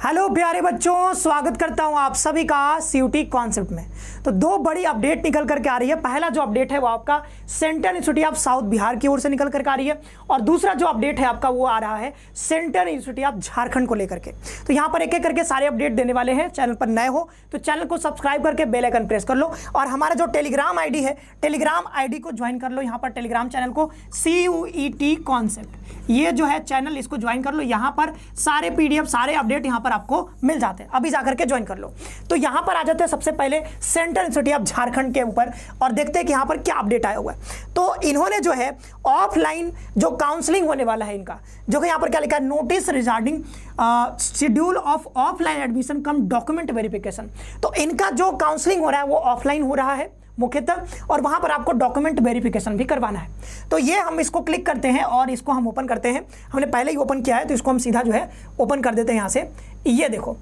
Hello प्यारे बच्चों, स्वागत करता हूं आप सभी का सीयूटी कॉन्सेप्ट में। तो दो बड़ी अपडेट निकल करके आ रही है। पहला जो अपडेट है वो आपका central institute of south Bihar की ओर से निकल करके आ रही है, और दूसरा जो अपडेट है आपका वो आ रहा है सेंट्रल इंस्टीट्यूट ऑफ झारखंड को लेकर के। तो यहाँ पर एक एक करके सारे अपडेट देने वाले हैं। चैनल पर नए हो तो चैनल को सब्सक्राइब करके बेल आइकन प्रेस कर लो, और हमारा जो टेलीग्राम आईडी है टेलीग्राम आईडी को ज्वाइन कर लो। यहाँ पर टेलीग्राम चैनल को CUET कॉन्सेप्ट, ये जो है चैनल, इसको ज्वाइन कर लो। यहाँ पर सारे PDF सारे अपडेट यहाँ पर आपको मिल जाते हैं, अभी जाकर के ज्वाइन कर लो। तो यहाँ पर आ जाते हैं सबसे पहले सेंट्रल इंस्टीट्यूट ऑफ झारखंड के ऊपर, और देखते हैं कि यहाँ पर क्या अपडेट आया हुआ है। तो इन्होंने जो है ऑफलाइन जो काउंसलिंग होने वाला है इनका, जो कि यहाँ पर क्या लिखा है, notice regarding schedule of offline admission come document verification. तो इनका जो काउंसलिंग हो रहा है वो ऑफलाइन हो रहा है मुख्यतः, और वहां पर आपको डॉक्यूमेंट वेरिफिकेशन भी करवाना है। तो ये हम इसको क्लिक करते हैं और इसको हम ओपन करते हैं। हमने पहले ही ओपन किया है तो इसको हम सीधा जो है ओपन कर देते हैं यहाँ से। ये देखो,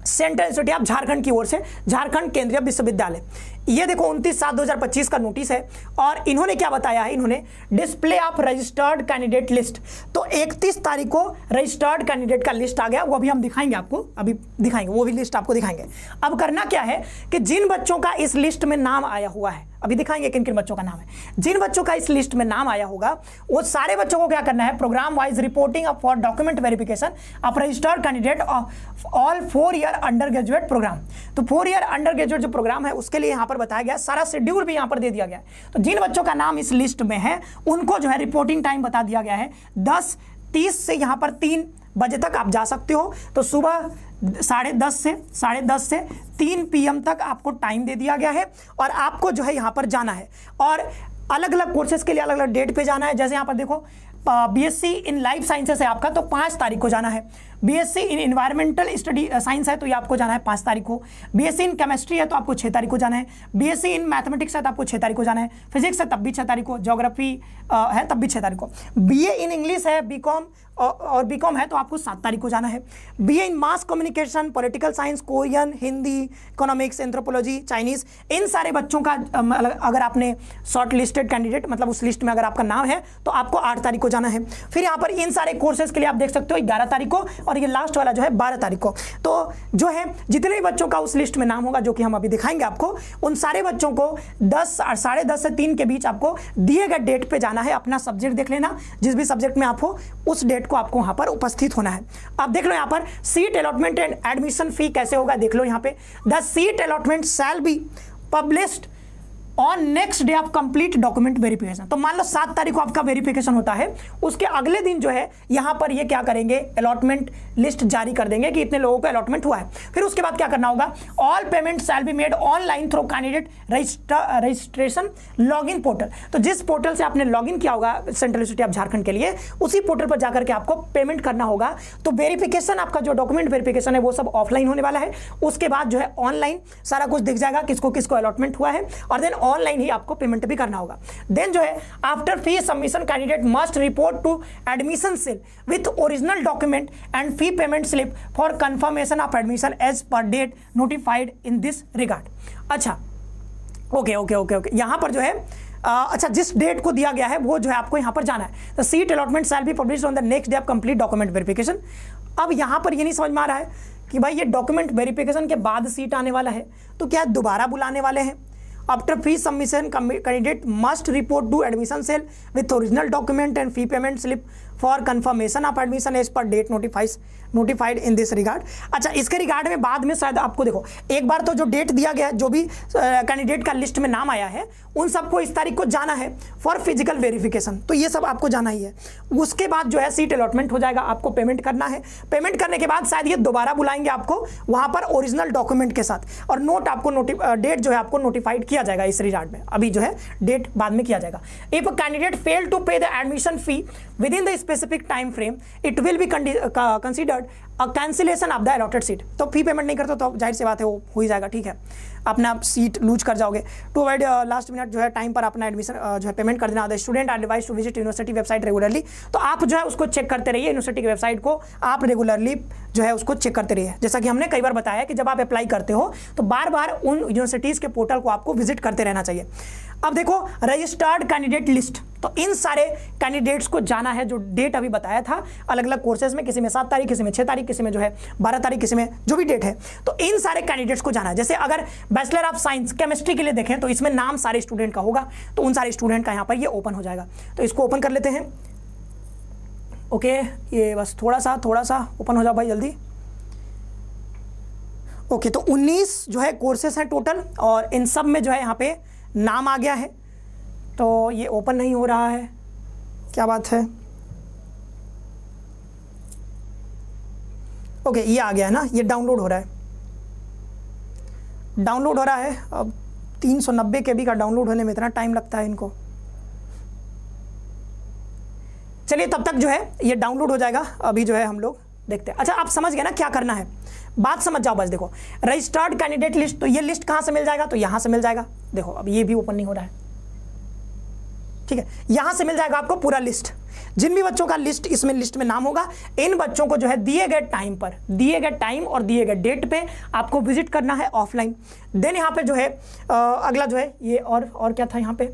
सेंट्रल इंस्टीट्यूट ऑफ झारखंड की ओर से झारखंड केंद्रीय विश्वविद्यालय, ये देखो 29/7/2025 का नोटिस है। और इन्होंने क्या बताया है, इन्होंने display of registered candidate list. तो 31 तारीख को रजिस्टर्ड कैंडिडेट का लिस्ट आ गया, वो अभी हम दिखाएंगे आपको, अभी दिखाएंगे वो भी लिस्ट आपको दिखाएंगे। अब करना क्या है कि जिन बच्चों का इस लिस्ट में नाम आया हुआ है, अभी दिखाएंगे किन किन बच्चों का नाम है, जिन बच्चों का इस लिस्ट में नाम आया होगा वो सारे बच्चों को क्या करना है, programme wise reporting for document verification of registered candidate of all 4 year under graduate programme. तो 4 ईयर अंडर ग्रेजुएट जो प्रोग्राम है उसके लिए यहाँ पर बताया गया, सारा शेड्यूल भी यहाँ पर दे दिया गया है। तो जिन बच्चों का नाम इस लिस्ट में है उनको जो है रिपोर्टिंग टाइम बता दिया गया है 10:30 से यहाँ पर 3 बजे तक आप जा सकते हो। तो सुबह 10:30 से 3 PM तक आपको टाइम दे दिया गया है, और आपको जो है यहाँ पर जाना है। और अलग अलग कोर्सेज के लिए अलग अलग डेट पे जाना है। जैसे यहाँ पर देखो BSc इन लाइफ साइंसेस है आपका, तो 5 तारीख को जाना है। BSc इन एनवायरमेंटल स्टडी साइंस है तो ये आपको जाना है 5 तारीख को। BSc इन केमिस्ट्री है तो आपको 6 तारीख को जाना है। BSc इन मैथमेटिक्स है तो आपको 6 तारीख को जाना है। फिजिक्स है तब भी 6 तारीख को। ज्योग्राफी है तब भी 6 तारीख को। BA इन इंग्लिश है, BCom और BCom है तो आपको 7 तारीख को जाना है। BA in mass communication, political science, Korean, Hindi, economics, anthropology, Chinese, इन सारे बच्चों का अगर आपने शॉर्ट लिस्टेड कैंडिडेट मतलब उस लिस्ट में अगर आपका नाम है तो आपको 8 तारीख को जाना है। फिर यहाँ पर इन सारे कोर्सेज के लिए आप देख सकते हो 11 तारीख को, और ये लास्ट वाला जो है 12 तारीख को। तो जो है जितने भी बच्चों का उस लिस्ट में नाम होगा, जो कि हम अभी दिखाएंगे आपको, उन सारे बच्चों को 10:30 से 3 के बीच आपको दिए गए डेट पे जाना है। अपना सब्जेक्ट देख लेना, जिस भी सब्जेक्ट में आप हो उस डेट को आपको वहां पर उपस्थित होना है। अब देख लो यहाँ पर seat allotment and admission fee कैसे होगा, देख लो यहाँ पे, the seat allotment shall be published on next day of complete document verification. तो मान लो 7 तारीख को आपका वेरिफिकेशन होता है, उसके अगले दिन जो है यहाँ पर ये क्या करेंगे, अलॉटमेंट लिस्ट जारी कर देंगे कि इतने लोगों को अलॉटमेंट हुआ है। फिर उसके बाद क्या करना होगा, all payment shall be made online through candidate registration login portal. तो जिस पोर्टल से आपने लॉगिन किया होगा सेंट्रल इंस्टीट्यूट ऑफ झारखंड के लिए, उसी पोर्टल पर जाकर के आपको पेमेंट करना होगा। तो वेरिफिकेशन आपका जो डॉक्यूमेंट वेरिफिकेशन है वो सब ऑफलाइन होने वाला है। उसके बाद जो है ऑनलाइन सारा कुछ दिख जाएगा, किसको किसको अलॉटमेंट हुआ है, और देन ऑनलाइन ही आपको पेमेंट भी करना होगा। देन जो है after fee submission candidate must report to admission cell with original document and fee payment slip for confirmation of admission as per date notified in this regard. अच्छा, okay यहां पर जो है अच्छा, जिस डेट को दिया गया है वो जो है आपको यहां पर जाना है। The seat allotment shall be published on the next day of complete document verification. अब यहां पर ये नहीं समझ में आ रहा है कि भाई ये डॉक्यूमेंट वेरिफिकेशन के बाद सीट आने वाला है तो क्या दोबारा बुलाने वाले हैं। After fee submission, candidate must report to admission cell with original document and fee payment slip for confirmation of admission as per date notified in this regard। अच्छा, इसके रिगार्ड में बाद में शायद आपको देखो, एक बार तो जो डेट दिया गया है, जो भी कैंडिडेट का लिस्ट में नाम आया है उन सबको इस तारीख को जाना है फॉर फिजिकल वेरिफिकेशन। तो ये सब आपको जाना ही है। उसके बाद जो है सीट अलॉटमेंट हो जाएगा, आपको पेमेंट करना है। पेमेंट करने के बाद शायद ये दोबारा बुलाएंगे आपको वहां पर ओरिजिनल डॉक्यूमेंट के साथ, और नोट आपको डेट जो है आपको नोटिफाइड किया जाएगा इस रिगार्ड में। अभी जो है डेट बाद में किया जाएगा। इफ कैंडिडेट फेल टू पे the admission fee with in the specific time frame, it will be considered a cancellation of the allotted seat. तो फी पेमेंट नहीं करते तो जाहिर सी बात है वो हो ही जाएगा, ठीक है, अपना सीट लूज कर जाओगे। टू अवॉइड लास्ट मिनट जो है टाइम पर अपना एडमिशन जो है पेमेंट कर देना। The student are advised to visit university website regularly. तो आप जो है उसको चेक करते रहिए, यूनिवर्सिटी की वेबसाइट को आप रेगुलरली जो है उसको चेक करते रहिए। जैसा कि हमने कई बार बताया कि जब आप अप्लाई करते हो तो बार बार उन यूनिवर्सिटीज़ के पोर्टल को आपको विजिट करते रहना चाहिए। अब देखो रजिस्टर्ड कैंडिडेट लिस्ट, तो इन सारे कैंडिडेट्स को जाना है, जो डेट अभी बताया था अलग अलग कोर्सेज में, किसी में 7 तारीख, किसी में 6 तारीख, किसी में जो है 12 तारीख, किसी में जो भी डेट है। तो इन सारे कैंडिडेट्स को जाना है। जैसे अगर बैचलर ऑफ साइंस केमिस्ट्री के लिए देखें तो इसमें नाम सारे स्टूडेंट का होगा, तो उन सारे स्टूडेंट का यहाँ पर ये ओपन हो जाएगा। तो इसको ओपन कर लेते हैं। ओके, ये बस थोड़ा सा ओपन हो जाओ भाई जल्दी। ओके, तो 19 जो है कोर्सेस हैं टोटल, और इन सब में जो है यहाँ पे नाम आ गया है। तो ये ओपन नहीं हो रहा है, क्या बात है। ओके, ये आ गया है ना, ये डाउनलोड हो रहा है, अब 390 KB का डाउनलोड होने में इतना टाइम लगता है इनको। चलिए तब तक जो है ये डाउनलोड हो जाएगा। अभी जो है हम लोग देखते हैं। अच्छा, आप समझ गए ना क्या करना है, बात समझ जाओ बस। देखो, रजिस्टर्ड कैंडिडेट लिस्ट, तो ये लिस्ट कहां से मिल जाएगा, तो यहां से मिल जाएगा। देखो अब ये भी ओपन नहीं हो रहा है, ठीक है, यहां से मिल जाएगा आपको पूरा लिस्ट। जिन भी बच्चों का लिस्ट इसमें लिस्ट में नाम होगा, इन बच्चों को जो है दिए गए टाइम पर, दिए गए टाइम और दिए गए डेट पे आपको विजिट करना है ऑफलाइन। देन यहाँ पे जो है अगला जो है ये और क्या था यहाँ पे,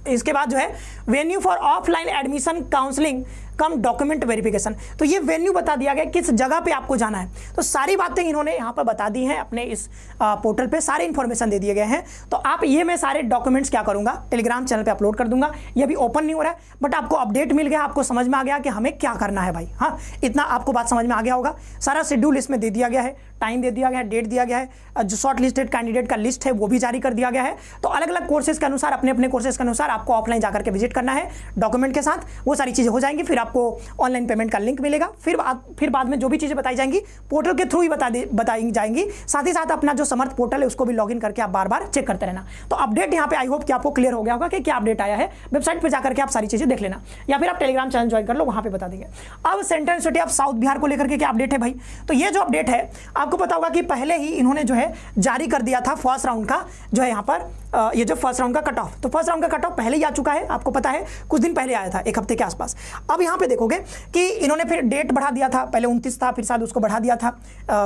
इसके बाद जो है venue for offline admission counselling come document verification. तो ये वेन्यू बता दिया गया किस जगह पे आपको जाना है। तो सारी बातें इन्होंने यहाँ पर बता दी हैं अपने इस पोर्टल पे, सारे इन्फॉर्मेशन दे दिए गए हैं। तो आप ये मैं सारे डॉक्यूमेंट्स क्या करूँगा, टेलीग्राम चैनल पे अपलोड कर दूंगा। ये अभी ओपन नहीं हो रहा है, बट आपको अपडेट मिल गया, आपको समझ में आ गया कि हमें क्या करना है भाई। हाँ, इतना आपको बात समझ में आ गया होगा। सारा शेड्यूल इसमें दे दिया गया है, टाइम दे दिया गया है, डेट दिया गया है, जो शॉर्ट लिस्टेड कैंडिडेट का लिस्ट है वो भी जारी कर दिया गया है। तो अलग अलग कोर्सेज के अनुसार, अपने अपने कोर्सेज के अनुसार आपको ऑफलाइन जाकर के विजिट करना है डॉक्यूमेंट के साथ। वो सारी चीज़ें हो जाएंगी, फिर आपको ऑनलाइन पेमेंट का लिंक मिलेगा। फिर बाद में जो भी चीज़ें बताई जाएंगी पोर्टल के थ्रू ही बताई जाएंगी। साथ ही साथ अपना जो समर्थ पोर्टल है उसको भी लॉगिन करके आप बार बार चेक करते रहना। तो अपडेट यहाँ पे आई होप कि आपको क्लियर हो गया होगा कि क्या अपडेट आया है। वेबसाइट पर जाकर के आप सारी चीज़ें देख लेना, या फिर आप टेलीग्राम चैनल ज्वाइन कर लो, वहाँ पे बता देंगे। अब central university of south Bihar को लेकर के क्या अपडेट है भाई, तो ये जो अपडेट है आपको पता होगा कि पहले ही इन्होंने जो है जारी कर दिया था फर्स्ट राउंड का जो है यहाँ पर ये जो फर्स्ट राउंड का कट ऑफ। तो फर्स्ट राउंड का कट ऑफ पहले ही आ चुका है, आपको पता है, कुछ दिन पहले आया था, एक हफ्ते के आसपास। अब यहाँ पे देखोगे कि इन्होंने फिर डेट बढ़ा दिया था, पहले 29 था, फिर शायद उसको बढ़ा दिया था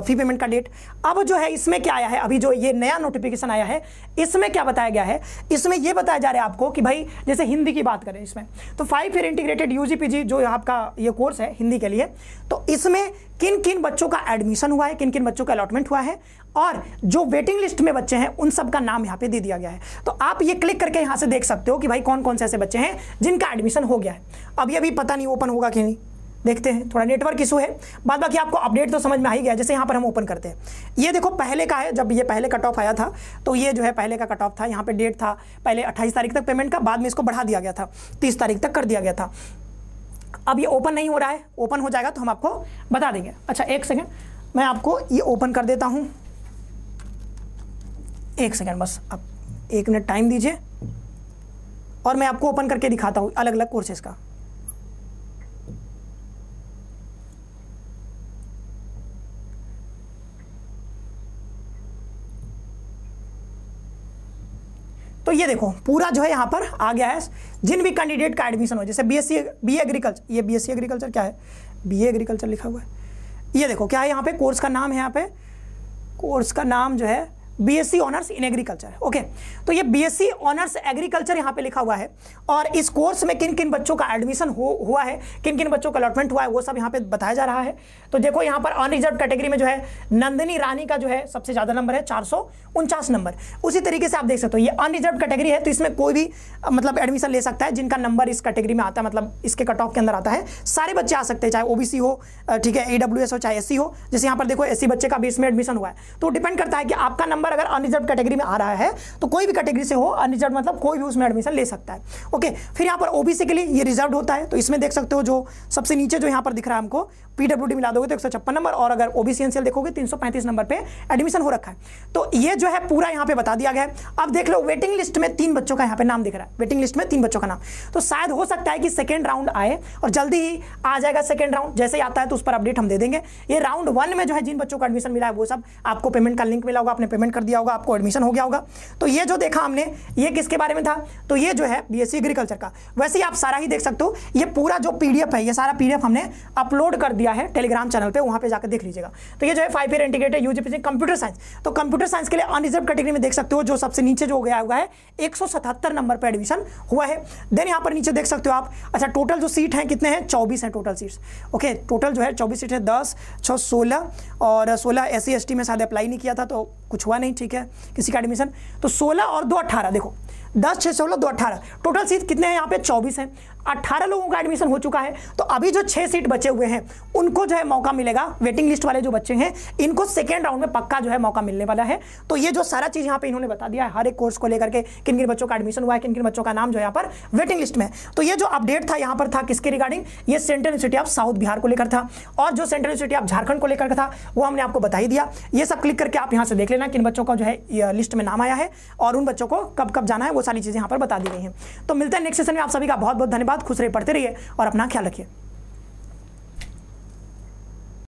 फी पेमेंट का डेट। अब जो है इसमें क्या आया है, अभी जो ये नया नोटिफिकेशन आया है इसमें क्या बताया गया है, इसमें ये बताया जा रहा है आपको कि भाई जैसे हिंदी की बात करें इसमें, तो 5 ईयर इंटीग्रेटेड यूजी पीजी जो आपका ये कोर्स है हिंदी के लिए, तो इसमें किन किन बच्चों का एडमिशन हुआ है, किन किन बच्चों का अलॉटमेंट हुआ है, और जो वेटिंग लिस्ट में बच्चे हैं उन सब का नाम यहाँ पे दे दिया गया है। तो आप ये क्लिक करके यहाँ से देख सकते हो कि भाई कौन कौन से ऐसे बच्चे हैं जिनका एडमिशन हो गया है। अब ये भी पता नहीं ओपन होगा कि नहीं, देखते हैं, थोड़ा नेटवर्क इशू है। बाद बाकी आपको अपडेट तो समझ में आ ही गया। जैसे यहाँ पर हम ओपन करते हैं, ये देखो पहले का है, जब ये पहले कट ऑफ आया था तो ये जो है पहले का कट ऑफ था। यहाँ पे डेट था पहले 28 तारीख तक पेमेंट का, बाद में इसको बढ़ा दिया गया था, 30 तारीख तक कर दिया गया था। अब ये ओपन नहीं हो रहा है, ओपन हो जाएगा तो हम आपको बता देंगे। अच्छा एक सेकेंड, मैं आपको ये ओपन कर देता हूँ, एक सेकेंड बस, आप 1 मिनट टाइम दीजिए और मैं आपको ओपन करके दिखाता हूँ अलग अलग कोर्सेज का। तो ये देखो पूरा जो है यहाँ पर आ गया है, जिन भी कैंडिडेट का एडमिशन हो, जैसे बीए एग्रीकल्चर, ये बीएससी एग्रीकल्चर क्या है, बीए एग्रीकल्चर लिखा हुआ है। ये देखो क्या है यहाँ पे, कोर्स का नाम है, यहाँ पे कोर्स का नाम जो है BSc honours in agriculture. Okay, तो ये बीएससी ऑनर्स एग्रीकल्चर यहाँ पे लिखा हुआ है, और इस कोर्स में किन किन बच्चों का एडमिशन हुआ है, किन किन बच्चों का अलॉटमेंट हुआ है, वो सब यहाँ पे बताया जा रहा है। तो देखो यहाँ पर अनरिजर्व कैटेगरी में जो है नंदिनी रानी का जो है सबसे ज़्यादा नंबर है, 449 नंबर। उसी तरीके से आप देख सकते हो ये अनरिजर्व कैटेगरी है, तो इसमें कोई भी मतलब एडमिशन ले सकता है जिनका नंबर इस कैटेगरी में आता है, मतलब इसके कट ऑफ के अंदर आता है। सारे बच्चे आ सकते हैं, चाहे ओबीसी हो, ठीक है, AWS हो, चाहे SC हो। जैसे यहाँ पर देखो SC बच्चे का भी इसमें एडमिशन हुआ है, तो डिपेंड करता है कि आपका नंबर अगर अनरिजर्व कैटेगरी में आ रहा है तो कोई भी कैटेगरी से हो, अनरिजर्व मतलब कोई भी उसमें एडमिशन ले सकता है। ओके, फिर यहाँ पर ओबीसी के लिए ये रिजर्व होता है, तो इसमें देख सकते हो जो सबसे नीचे जो यहाँ पर दिख रहा है हमको PWD मिला दोगे तो 156 नंबर, और अगर OBC NCL देखोगे 335 नंबर पे एडमिशन हो रखा है। तो ये जो है पूरा यहाँ पे बता दिया गया है। अब देख लो वेटिंग लिस्ट में 3 बच्चों का यहाँ पे नाम दिख रहा है, वेटिंग लिस्ट में 3 बच्चों का नाम। तो शायद हो सकता है कि सेकेंड राउंड आए, और जल्दी ही आ जाएगा सेकेंड राउंड। जैसे ही आता है तो उस पर अपडेट हम दे देंगे। ये राउंड 1 में जो है जिन बच्चों को एडमिशन मिला है वो सब आपको पेमेंट का लिंक मिला होगा, अपने पेमेंट कर दिया होगा, आपको एडमिशन हो गया होगा। तो ये जो देखा हमने, ये किसके बारे में था, तो ये जो है बीएससी एग्रीकल्चर का। वैसे ही आप सारा ही देख सकते हो, ये पूरा जो पीडीएफ है, ये सारा पीडीएफ हमने अपलोड कर दिया है टेलीग्राम चैनल पे, वहां पे जाकर देख लीजिएगा। तो ये जो है 5 year integrated UG computer science, तो कंप्यूटर साइंस के लिए अनरिजर्व कैटेगरी में देख सकते हो, जो सबसे नीचे जो गया हुआ है 177 नंबर पर एडमिशन हुआ है। देन यहाँ पर नीचे देख सकते हो आप, अच्छा टोटल जो सीट हैं कितने हैं, 24 हैं टोटल सीट्स। ओके, टोटल जो है 24 सीट है, 10 6 16 और 16 SC ST में शायद अप्लाई नहीं किया था तो कुछ हुआ नहीं, ठीक है, किसी का एडमिशन। तो 16 और 2 18, देखो 10 6 16 2 18, टोटल सीट कितने हैं यहाँ पे, 24 हैं। 18 लोगों का एडमिशन हो चुका है। तो अभी जो 6 सीट बचे हुए हैं उनको जो है मौका मिलेगा, वेटिंग लिस्ट वाले जो बच्चे हैं इनको सेकेंड राउंड में पक्का जो है मौका मिलने वाला है। तो ये जो सारा चीज यहाँ पे इन्होंने बता दिया है, हर एक कोर्स को लेकर के किन किन बच्चों का एडमिशन हुआ है, किन किन बच्चों का नाम जो है यहाँ पर वेटिंग लिस्ट में। तो ये जो अपडेट था यहाँ पर था किसके रिगार्डिंग, ये central university of south Bihar को लेकर था, और जो सेंट्रल यूनिवर्सिटी ऑफ झारखंड को लेकर था वो हमने आपको बता ही दिया। ये सब क्लिक करके आप यहाँ से देख लेना किन बच्चों का जो है लिस्ट में नाम आया है और उन बच्चों को कब कब जाना है, वो सारी चीजें यहाँ पर बता दी गई हैं। तो मिलते हैं नेक्स्ट सेशन में, आप सभी का बहुत बहुत धन्यवाद, खुश रहिए, पढ़ते रहिए और अपना ख्याल रखिए।